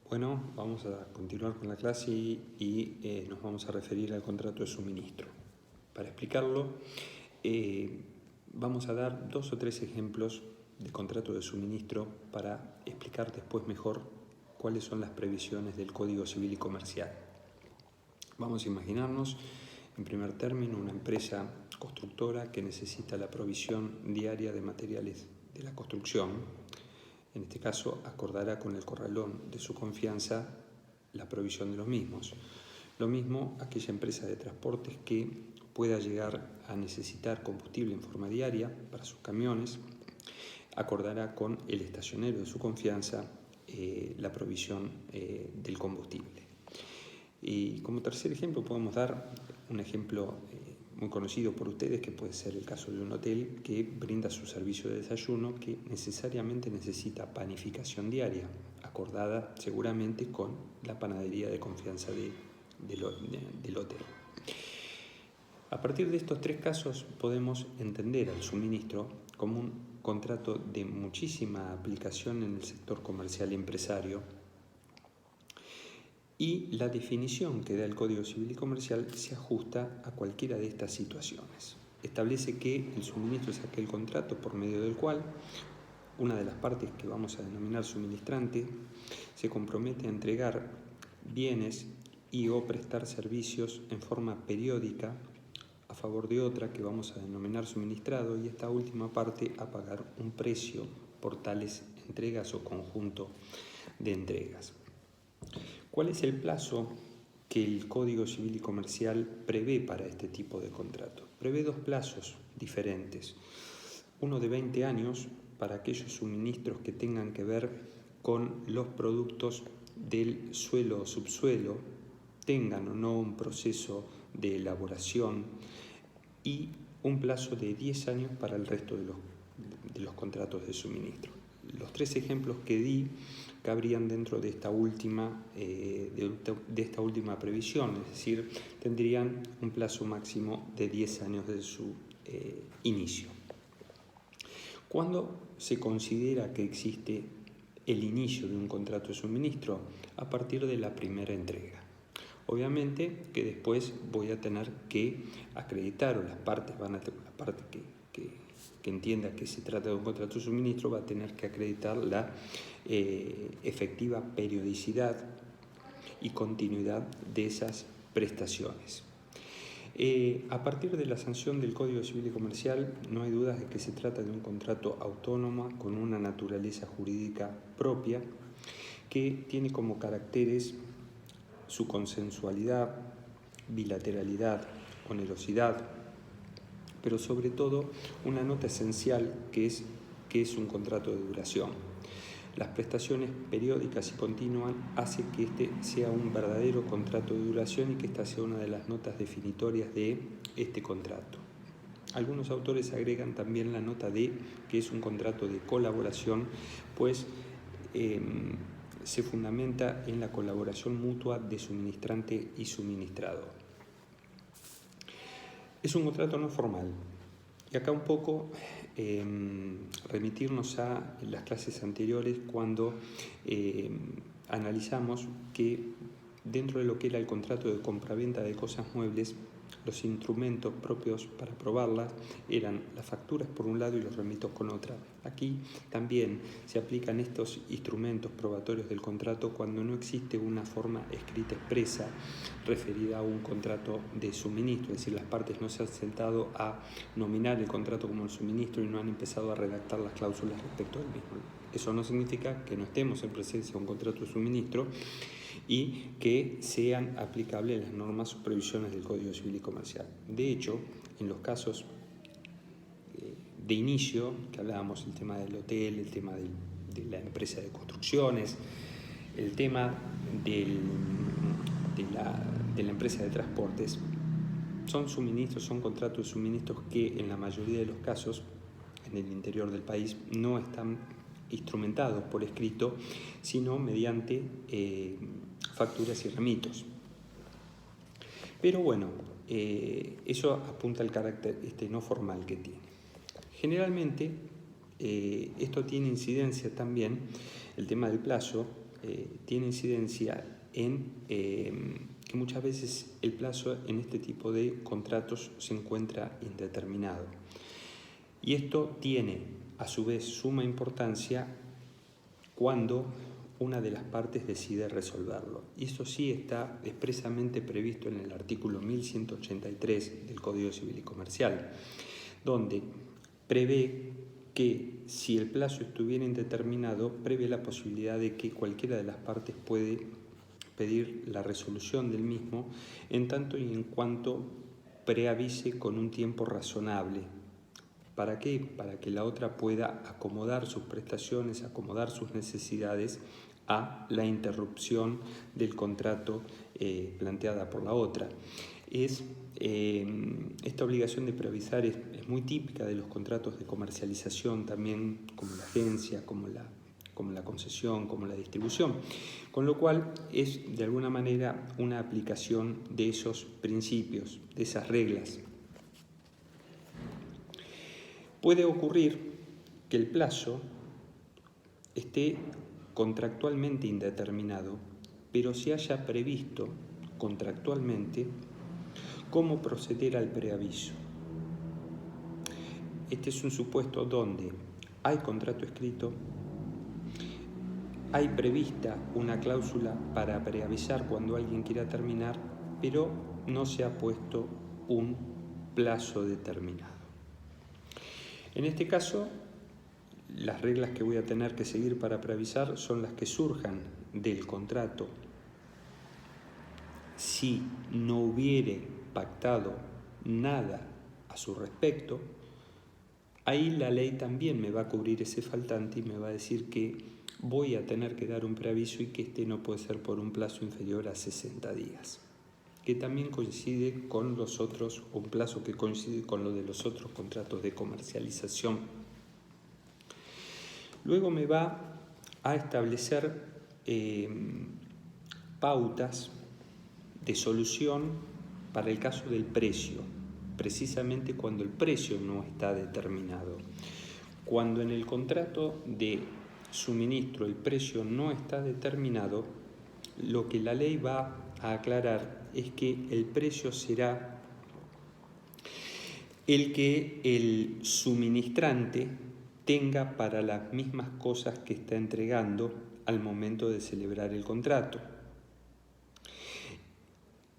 Bueno, vamos a continuar con la clase y nos vamos a referir al contrato de suministro. Para explicarlo, vamos a dar 2 o 3 ejemplos de contrato de suministro para explicar después mejor cuáles son las previsiones del Código Civil y Comercial. Vamos a imaginarnos, en primer término, una empresa constructora que necesita la provisión diaria de materiales de la construcción. En este caso, acordará con el corralón de su confianza la provisión de los mismos. Lo mismo aquella empresa de transportes que pueda llegar a necesitar combustible en forma diaria para sus camiones, acordará con el estacionero de su confianza la provisión del combustible. Y como tercer ejemplo podemos dar un ejemplo muy conocido por ustedes, que puede ser el caso de un hotel que brinda su servicio de desayuno, que necesariamente necesita panificación diaria, acordada seguramente con la panadería de confianza del hotel. A partir de estos 3 casos podemos entender al suministro como un contrato de muchísima aplicación en el sector comercial y empresario, y la definición que da el Código Civil y Comercial se ajusta a cualquiera de estas situaciones. Establece que el suministro es aquel contrato por medio del cual una de las partes, que vamos a denominar suministrante, se compromete a entregar bienes y o prestar servicios en forma periódica a favor de otra, que vamos a denominar suministrado, y esta última parte a pagar un precio por tales entregas o conjunto de entregas. ¿Cuál es el plazo que el Código Civil y Comercial prevé para este tipo de contrato? Prevé 2 plazos diferentes. Uno de 20 años para aquellos suministros que tengan que ver con los productos del suelo o subsuelo, tengan o no un proceso de elaboración, y un plazo de 10 años para el resto de los contratos de suministro. Los 3 ejemplos que di cabrían dentro de esta última previsión, es decir, tendrían un plazo máximo de 10 años desde su inicio. ¿Cuándo se considera que existe el inicio de un contrato de suministro? A partir de la primera entrega. Obviamente que después voy a tener que acreditar, o la parte que entienda que se trata de un contrato de suministro va a tener que acreditar la efectiva periodicidad y continuidad de esas prestaciones. A partir de la sanción del Código Civil y Comercial, no hay dudas de que se trata de un contrato autónomo con una naturaleza jurídica propia, que tiene como caracteres su consensualidad, bilateralidad, onerosidad, pero sobre todo una nota esencial que es un contrato de duración. Las prestaciones periódicas y continuas hacen que este sea un verdadero contrato de duración y que esta sea una de las notas definitorias de este contrato. Algunos autores agregan también la nota de que es un contrato de colaboración, pues se fundamenta en la colaboración mutua de suministrante y suministrado. Es un contrato no formal. Y acá un poco remitirnos a las clases anteriores, cuando analizamos que dentro de lo que era el contrato de compraventa de cosas muebles, los instrumentos propios para probarlas eran las facturas por un lado y los remitos con otra. Aquí también se aplican estos instrumentos probatorios del contrato cuando no existe una forma escrita expresa referida a un contrato de suministro, es decir, las partes no se han sentado a nominar el contrato como el suministro y no han empezado a redactar las cláusulas respecto al mismo. Eso no significa que no estemos en presencia de un contrato de suministro y que sean aplicables las normas o previsiones del Código Civil y Comercial. De hecho, en los casos de inicio, que hablábamos, el tema del hotel, el tema de la empresa de construcciones, el tema de la empresa de transportes, son suministros, son contratos de suministros que en la mayoría de los casos en el interior del país no están instrumentados por escrito, sino mediante facturas y remitos. Pero bueno, eso apunta al carácter no formal que tiene. Generalmente esto tiene incidencia también, el tema del plazo, tiene incidencia en que muchas veces el plazo en este tipo de contratos se encuentra indeterminado. Y esto tiene a su vez suma importancia cuando una de las partes decide resolverlo. Y eso sí está expresamente previsto en el artículo 1183 del Código Civil y Comercial, donde prevé que si el plazo estuviera indeterminado, prevé la posibilidad de que cualquiera de las partes puede pedir la resolución del mismo en tanto y en cuanto preavise con un tiempo razonable. ¿Para qué? Para que la otra pueda acomodar sus prestaciones, acomodar sus necesidades a la interrupción del contrato planteada por la otra. Esta obligación de preavisar es muy típica de los contratos de comercialización, también como la agencia, como la concesión, como la distribución, con lo cual es de alguna manera una aplicación de esos principios, de esas reglas. Puede ocurrir que el plazo esté contractualmente indeterminado, pero se haya previsto contractualmente cómo proceder al preaviso. Este es un supuesto donde hay contrato escrito, hay prevista una cláusula para preavisar cuando alguien quiera terminar, pero no se ha puesto un plazo determinado. En este caso, las reglas que voy a tener que seguir para preavisar son las que surjan del contrato. Si no hubiere pactado nada a su respecto, ahí la ley también me va a cubrir ese faltante y me va a decir que voy a tener que dar un preaviso y que este no puede ser por un plazo inferior a 60 días, que también coincide con los otros, un plazo que coincide con lo de los otros contratos de comercialización. Luego me va a establecer pautas de solución para el caso del precio, precisamente cuando el precio no está determinado. Cuando en el contrato de suministro el precio no está determinado, lo que la ley va a aclarar es que el precio será el que el suministrante tenga para las mismas cosas que está entregando al momento de celebrar el contrato.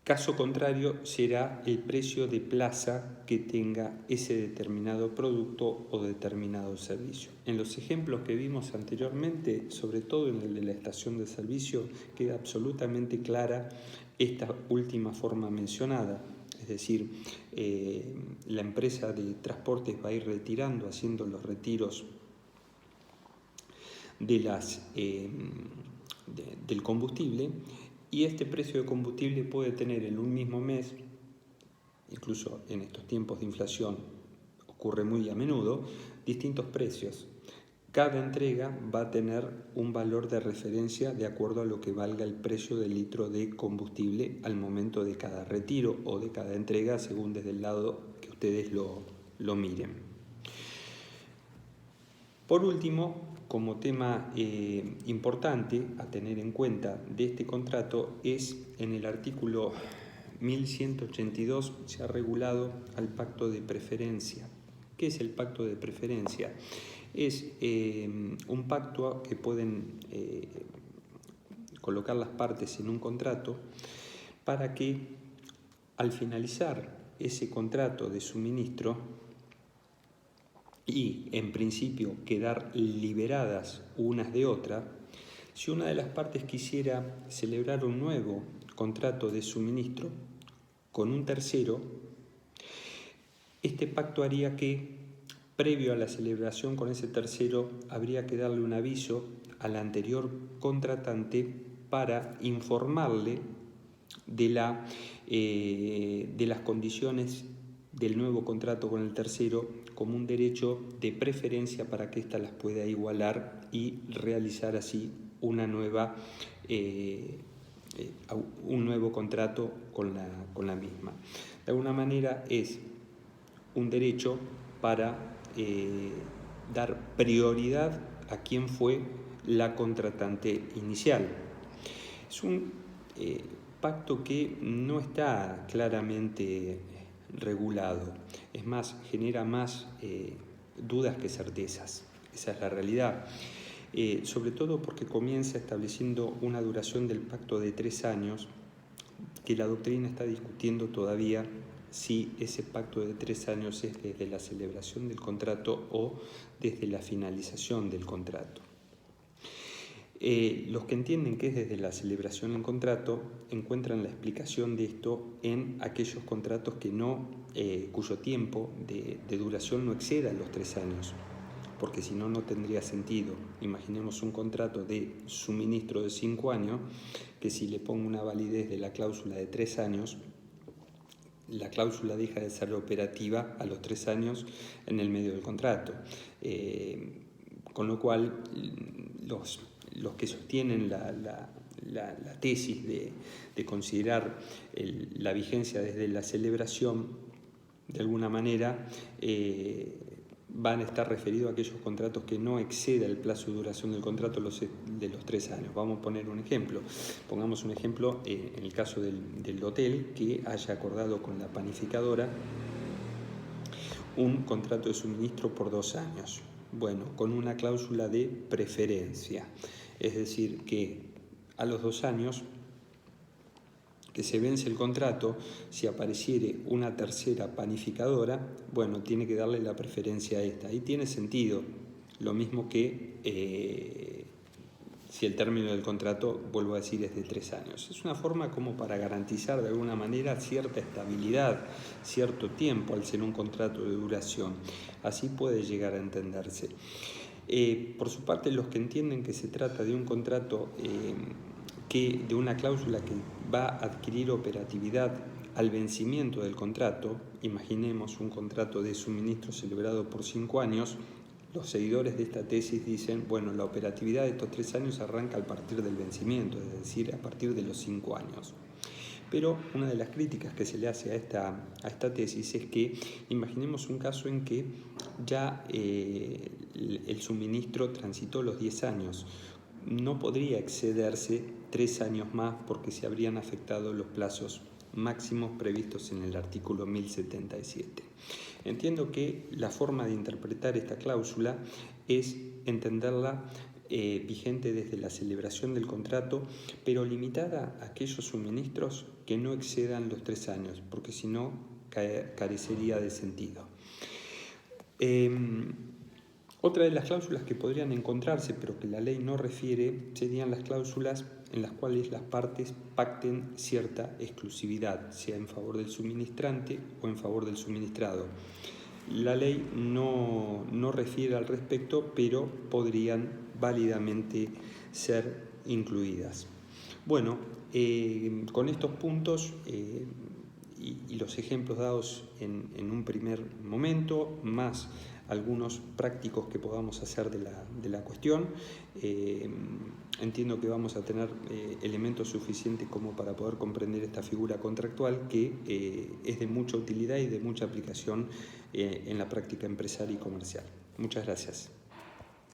Caso contrario, será el precio de plaza que tenga ese determinado producto o determinado servicio. En los ejemplos que vimos anteriormente, sobre todo en el de la estación de servicio, queda absolutamente clara esta última forma mencionada. Es decir, la empresa de transportes va a ir retirando, haciendo los retiros de del combustible, y este precio de combustible puede tener en un mismo mes, incluso en estos tiempos de inflación ocurre muy a menudo, distintos precios. Cada entrega va a tener un valor de referencia de acuerdo a lo que valga el precio del litro de combustible al momento de cada retiro o de cada entrega, según desde el lado que ustedes lo miren. Por último, como tema importante a tener en cuenta de este contrato es en el artículo 1182 se ha regulado al pacto de preferencia. ¿Qué es el pacto de preferencia? Es un pacto que pueden colocar las partes en un contrato para que al finalizar ese contrato de suministro y en principio quedar liberadas unas de otra, si una de las partes quisiera celebrar un nuevo contrato de suministro con un tercero, este pacto haría que, previo a la celebración con ese tercero, habría que darle un aviso al anterior contratante para informarle de las condiciones del nuevo contrato con el tercero como un derecho de preferencia para que ésta las pueda igualar y realizar así un nuevo contrato con la misma. De alguna manera es un derecho para dar prioridad a quien fue la contratante inicial. Es un pacto que no está claramente regulado, es más, genera más dudas que certezas, esa es la realidad. Sobre todo porque comienza estableciendo una duración del pacto de 3 años, que la doctrina está discutiendo todavía si ese pacto de 3 años es desde la celebración del contrato o desde la finalización del contrato. Los que entienden que es desde la celebración del contrato encuentran la explicación de esto en aquellos contratos que cuyo tiempo de duración no exceda los 3 años, porque si no, no tendría sentido. Imaginemos un contrato de suministro de 5 años, que si le pongo una validez de la cláusula de 3 años, la cláusula deja de ser operativa a los 3 años en el medio del contrato. Con lo cual, los que sostienen la tesis de considerar la vigencia desde la celebración, de alguna manera, van a estar referidos a aquellos contratos que no exceda el plazo de duración del contrato de los 3 años. Vamos a poner un ejemplo. Pongamos un ejemplo en el caso del hotel que haya acordado con la panificadora un contrato de suministro por 2 años. Bueno, con una cláusula de preferencia. Es decir, que a los 2 años que se vence el contrato, si apareciere una tercera panificadora, bueno, tiene que darle la preferencia a esta. Ahí tiene sentido, lo mismo que si el término del contrato, vuelvo a decir, es de 3 años. Es una forma como para garantizar de alguna manera cierta estabilidad, cierto tiempo al ser un contrato de duración. Así puede llegar a entenderse. Por su parte, los que entienden que se trata de un contrato de una cláusula que va a adquirir operatividad al vencimiento del contrato, imaginemos un contrato de suministro celebrado por 5 años, los seguidores de esta tesis dicen, bueno, la operatividad de estos 3 años arranca a partir del vencimiento, es decir, a partir de los 5 años. Pero una de las críticas que se le hace a esta tesis es que imaginemos un caso en que ya el suministro transitó los 10 años. No podría excederse 3 años más porque se habrían afectado los plazos máximos previstos en el artículo 1077. Entiendo que la forma de interpretar esta cláusula es entenderla vigente desde la celebración del contrato, pero limitada a aquellos suministros que no excedan los 3 años, porque si no carecería de sentido. Otra de las cláusulas que podrían encontrarse, pero que la ley no refiere, serían las cláusulas en las cuales las partes pacten cierta exclusividad, sea en favor del suministrante o en favor del suministrado. La ley no refiere al respecto, pero podrían válidamente ser incluidas. Bueno, con estos puntos y los ejemplos dados en un primer momento, más algunos prácticos que podamos hacer de la cuestión, entiendo que vamos a tener elementos suficientes como para poder comprender esta figura contractual que es de mucha utilidad y de mucha aplicación en la práctica empresaria y comercial. Muchas gracias.